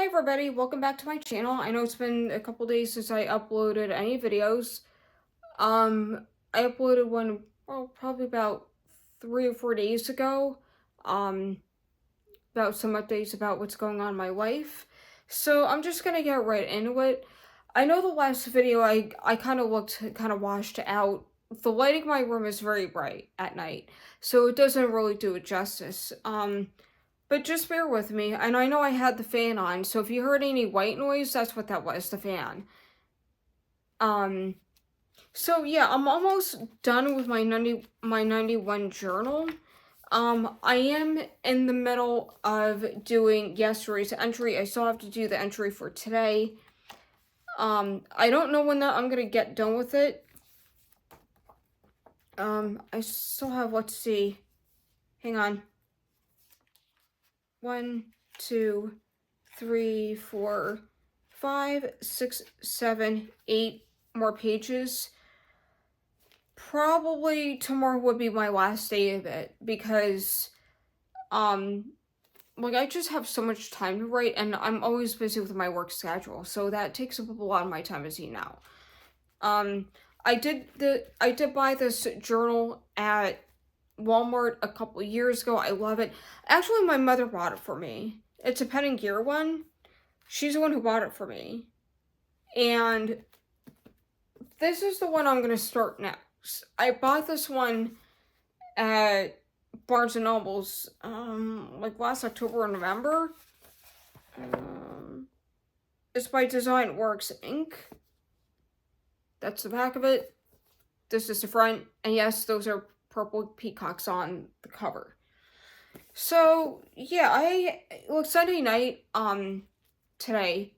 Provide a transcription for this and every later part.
Hi everybody, welcome back to my channel. I know it's been a couple days since I uploaded any videos. I uploaded one, well, probably about 3 or 4 days ago, um, about some updates about what's going on in my life. So I'm just gonna get right into it. I know the last video I kind of looked kind of washed out. The lighting in my room is very bright at night, so it doesn't really do it justice. But just bear with me, and I know I had the fan on, so if you heard any white noise, that's what that was, the fan. Um, so yeah, I'm almost done with my 91 journal. I am in the middle of doing yesterday's entry. I still have to do the entry for today. I don't know when that I'm gonna get done with it. I still have, let's see, hang on. 1, 2, 3, 4, 5, 6, 7, 8 more pages. Probably tomorrow would be my last day of it because, like, I just have so much time to write, and I'm always busy with my work schedule, so that takes up a lot of my time, as you know. Um, I did buy this journal at Walmart a couple years ago. I love it. Actually, my mother bought it for me. It's a Pen and Gear one. She's the one who bought it for me. And this is the one I'm going to start next. I bought this one at Barnes & Noble's, like last October or November. It's by Design Works Inc. That's the back of it. This is the front. And yes, those are purple peacocks on the cover. So, yeah, look, Sunday night, today,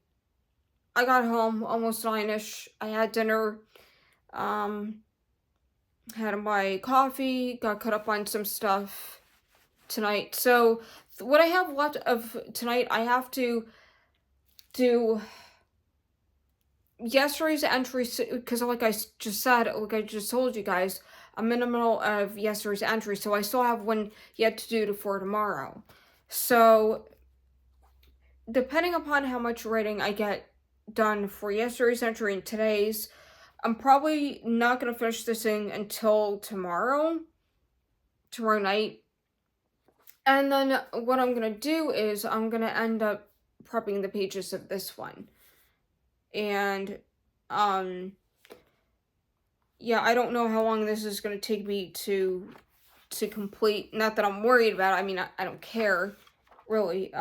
I got home almost 9-ish. I had dinner, had my coffee, got caught up on some stuff tonight. So, what I have left of tonight, I have to do yesterday's entries, because like I just said, like I just told you guys, I'm in the middle of yesterday's entry, so I still have one yet to do for tomorrow. So, depending upon how much writing I get done for yesterday's entry and today's, I'm probably not going to finish this thing until tomorrow night. And then what I'm going to do is I'm going to end up prepping the pages of this one. And, yeah, I don't know how long this is going to take me to complete. Not that I'm worried about it. I mean, I don't care, really.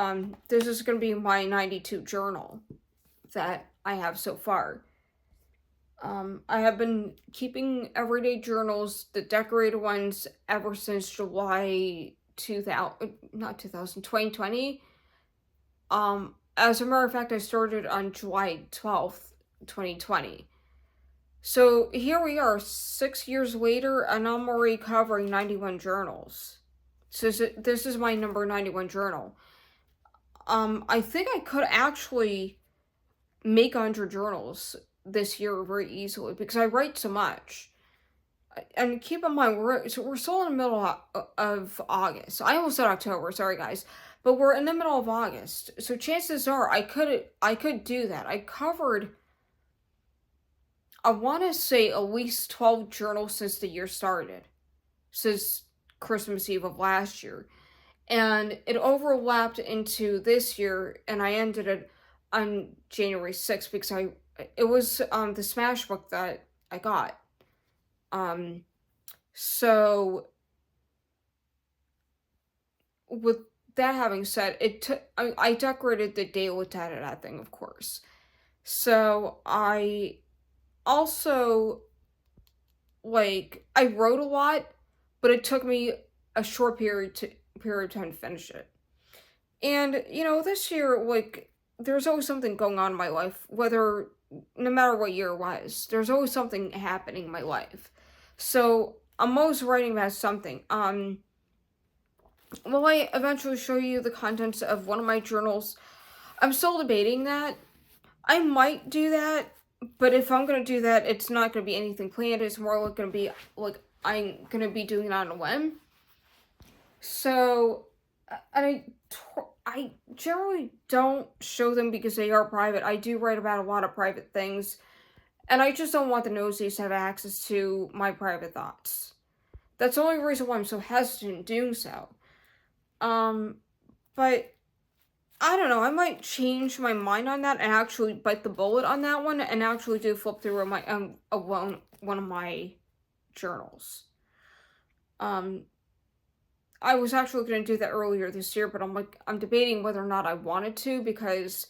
This is going to be my 92 journal that I have so far. I have been keeping everyday journals, the decorated ones, ever since July 2020. As a matter of fact, I started on July 12th, 2020. So here we are, 6 years later, and I'm already covering 91 journals. So this is my number 91 journal. I think I could actually make 100 journals this year very easily because I write so much. And keep in mind, we're still in the middle of August. I almost said October, sorry guys. But we're in the middle of August. So chances are I could do that. I covered, I want to say, at least 12 journals since the year started. Since Christmas Eve of last year. And it overlapped into this year, and I ended it on January 6th because it was the Smash book that I got. So with that having said, I decorated the day with that thing, of course. So I also, like, I wrote a lot, but it took me a short period of time to finish it. And, you know, this year, like, there's always something going on in my life, no matter what year it was, there's always something happening in my life. So, I'm always writing about something. Will I eventually show you the contents of one of my journals? I'm still debating that. I might do that, but if I'm going to do that, it's not going to be anything planned. It's more like going to be, like, I'm going to be doing it on a whim. So, and I generally don't show them because they are private. I do write about a lot of private things, and I just don't want the nosy to have access to my private thoughts. That's the only reason why I'm so hesitant doing so. Um, but I don't know. I might change my mind on that and actually bite the bullet on that one and actually do flip through one of my journals. Um, I was actually going to do that earlier this year, but I'm debating whether or not I wanted to because,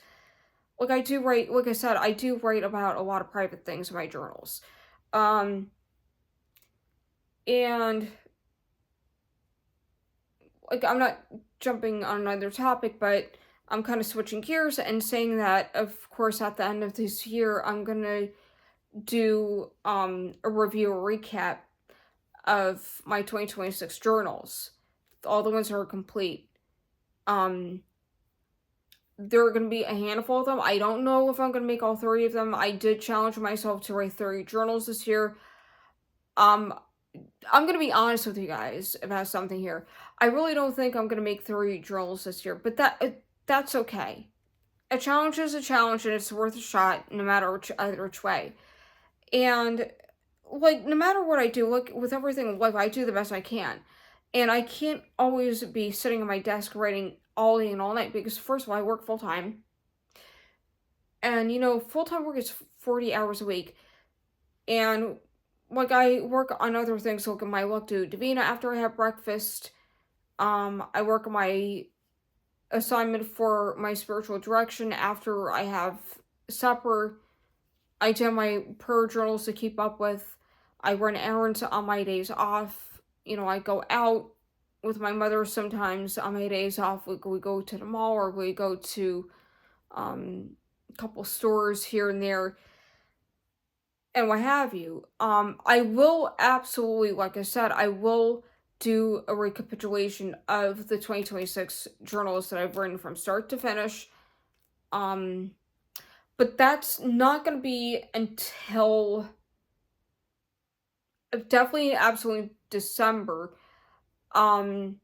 I do write, like I said, I do write about a lot of private things in my journals. Um, and I'm not jumping on another topic, but I'm kind of switching gears and saying that, of course, at the end of this year, I'm gonna do a review or recap of my 2026 journals, all the ones that are complete. Um, there are gonna be a handful of them. I don't know if I'm gonna make all 30 of them. I did challenge myself to write 30 journals this year. Um, I'm gonna be honest with you guys about something here. I really don't think I'm gonna make 30 journals this year, but that's okay. A challenge is a challenge, and it's worth a shot, no matter either which way. And no matter what I do, with everything in life, I do the best I can, and I can't always be sitting at my desk writing all day and all night because, first of all, I work full time, and full time work is 40 hours a week, and I work on other things, like my look to Davina after I have breakfast. I work on my assignment for my spiritual direction after I have supper. I do my prayer journals to keep up with. I run errands on my days off. I go out with my mother sometimes on my days off. We go to the mall or we go to a couple stores here and there and what have you. I will absolutely, like I said, I will do a recapitulation of the 2026 journals that I've written from start to finish. Um, but that's not going to be until definitely absolutely December. Um,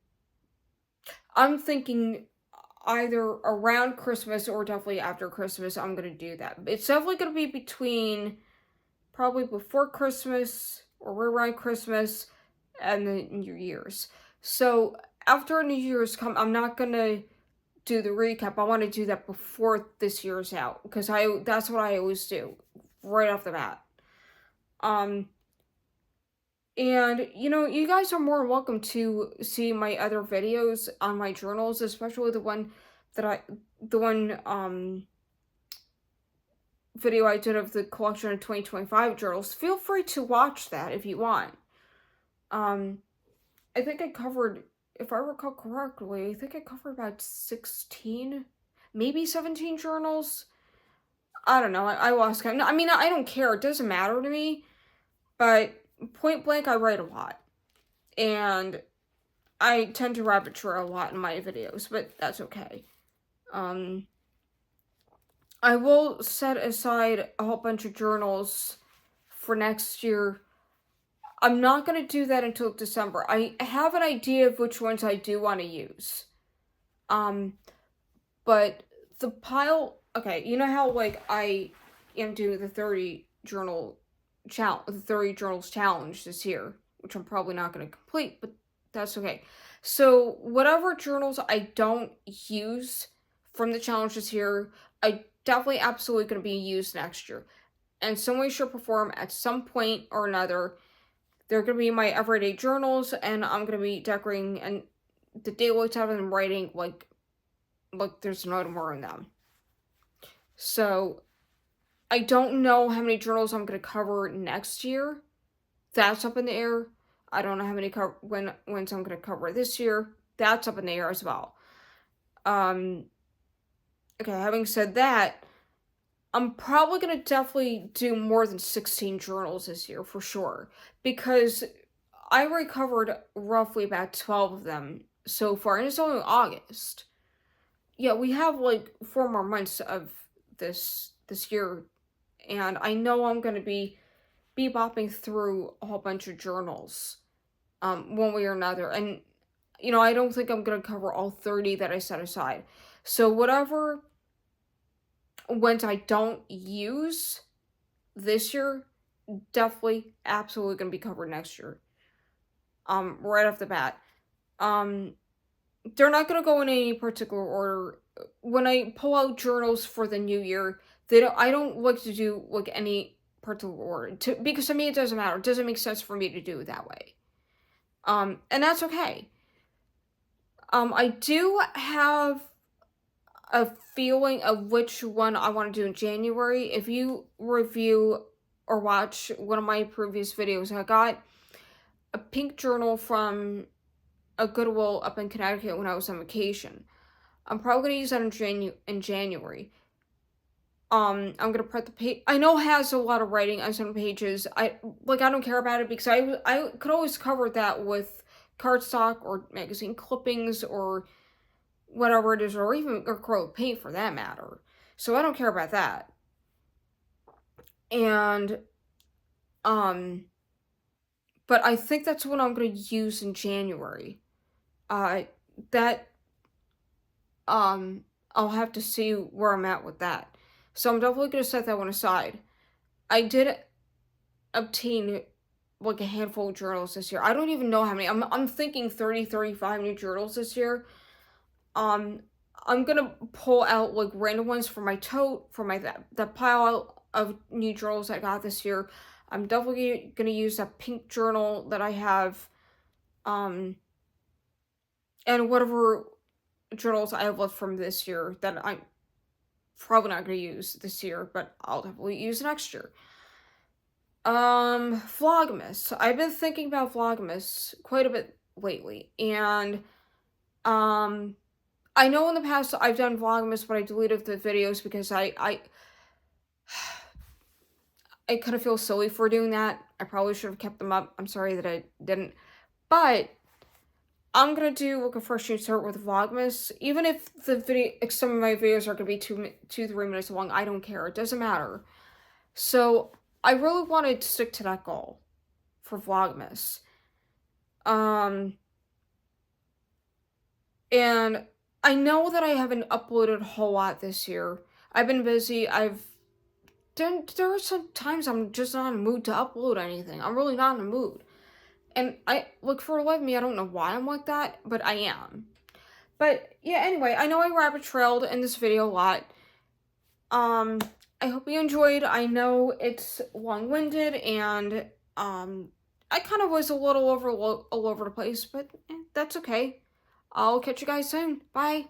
I'm thinking either around Christmas or definitely after Christmas. I'm going to do that. It's definitely going to be between probably before Christmas or around Christmas and the New Year's. So after New Year's come, I'm not gonna do the recap. I want to do that before this year's out because that's what I always do right off the bat. Um, and you guys are more welcome to see my other videos on my journals, especially the one video I did of the collection of 2025 journals. Feel free to watch that if you want. Um, I think I covered, if I recall correctly, I think I covered about 16, maybe 17 journals. I don't know. I lost count. I mean, I don't care. It doesn't matter to me. But point blank, I write a lot. And I tend to rabbit trail a lot in my videos, but that's okay. I will set aside a whole bunch of journals for next year. I'm not going to do that until December. I have an idea of which ones I do want to use. But the pile, okay, you know how I am doing the 30 journals challenge this year, which I'm probably not going to complete, but that's okay. So whatever journals I don't use from the challenge this year, I definitely absolutely going to be used next year. And some way, shape, or form at some point or another, they're going to be my everyday journals, and I'm going to be decorating and the daily tab and writing like there's no tomorrow in them. So I don't know how many journals I'm going to cover next year. That's up in the air. I don't know how many when's I'm going to cover this year. That's up in the air as well. Okay, having said that, I'm probably going to definitely do more than 16 journals this year for sure, because I recovered roughly about 12 of them so far, and it's only August. Yeah, we have 4 more months of this year, and I know I'm going to be bebopping through a whole bunch of journals one way or another. And I don't think I'm going to cover all 30 that I set aside. So whatever ones I don't use this year, definitely, absolutely going to be covered next year. Right off the bat. Um, they're not going to go in any particular order. When I pull out journals for the new year, I don't like to do like any particular order because to me it doesn't matter. It doesn't make sense for me to do it that way. And that's okay. I do have a feeling of which one I want to do in January. If you review or watch one of my previous videos, I got a pink journal from a Goodwill up in Connecticut when I was on vacation. I'm probably gonna use that in January. I'm gonna print the page. I know it has a lot of writing on some pages. I don't care about it because I could always cover that with cardstock or magazine clippings or whatever it is, or even acrylic paint for that matter. So I don't care about that. And um, but I think that's what I'm gonna use in January. Uh, that I'll have to see where I'm at with that. So I'm definitely gonna set that one aside. I did obtain like a handful of journals this year. I don't even know how many. I'm thinking 30, 35 new journals this year. Um I'm gonna pull out like random ones for my tote, for my that pile of new journals I got this year. I'm definitely gonna use that pink journal that I have, um, and whatever journals I have left from this year that I'm probably not gonna use this year, but I'll definitely use next year. Vlogmas. I've been thinking about Vlogmas quite a bit lately, and um, I know in the past I've done Vlogmas, but I deleted the videos because I kind of feel silly for doing that. I probably should have kept them up. I'm sorry that I didn't, but I'm gonna do like a fresh new start with Vlogmas. Even if some of my videos are gonna be 3 minutes long, I don't care. It doesn't matter. So I really wanted to stick to that goal for Vlogmas. Um, and I know that I haven't uploaded a whole lot this year. I've been busy. There are some times I'm just not in a mood to upload anything. I'm really not in a mood. And I look for life me, I don't know why I'm like that, but I am. But yeah, anyway, I know I rabbit trailed in this video a lot. Um, I hope you enjoyed. I know it's long-winded and I kind of was a little all over the place, but that's okay. I'll catch you guys soon. Bye.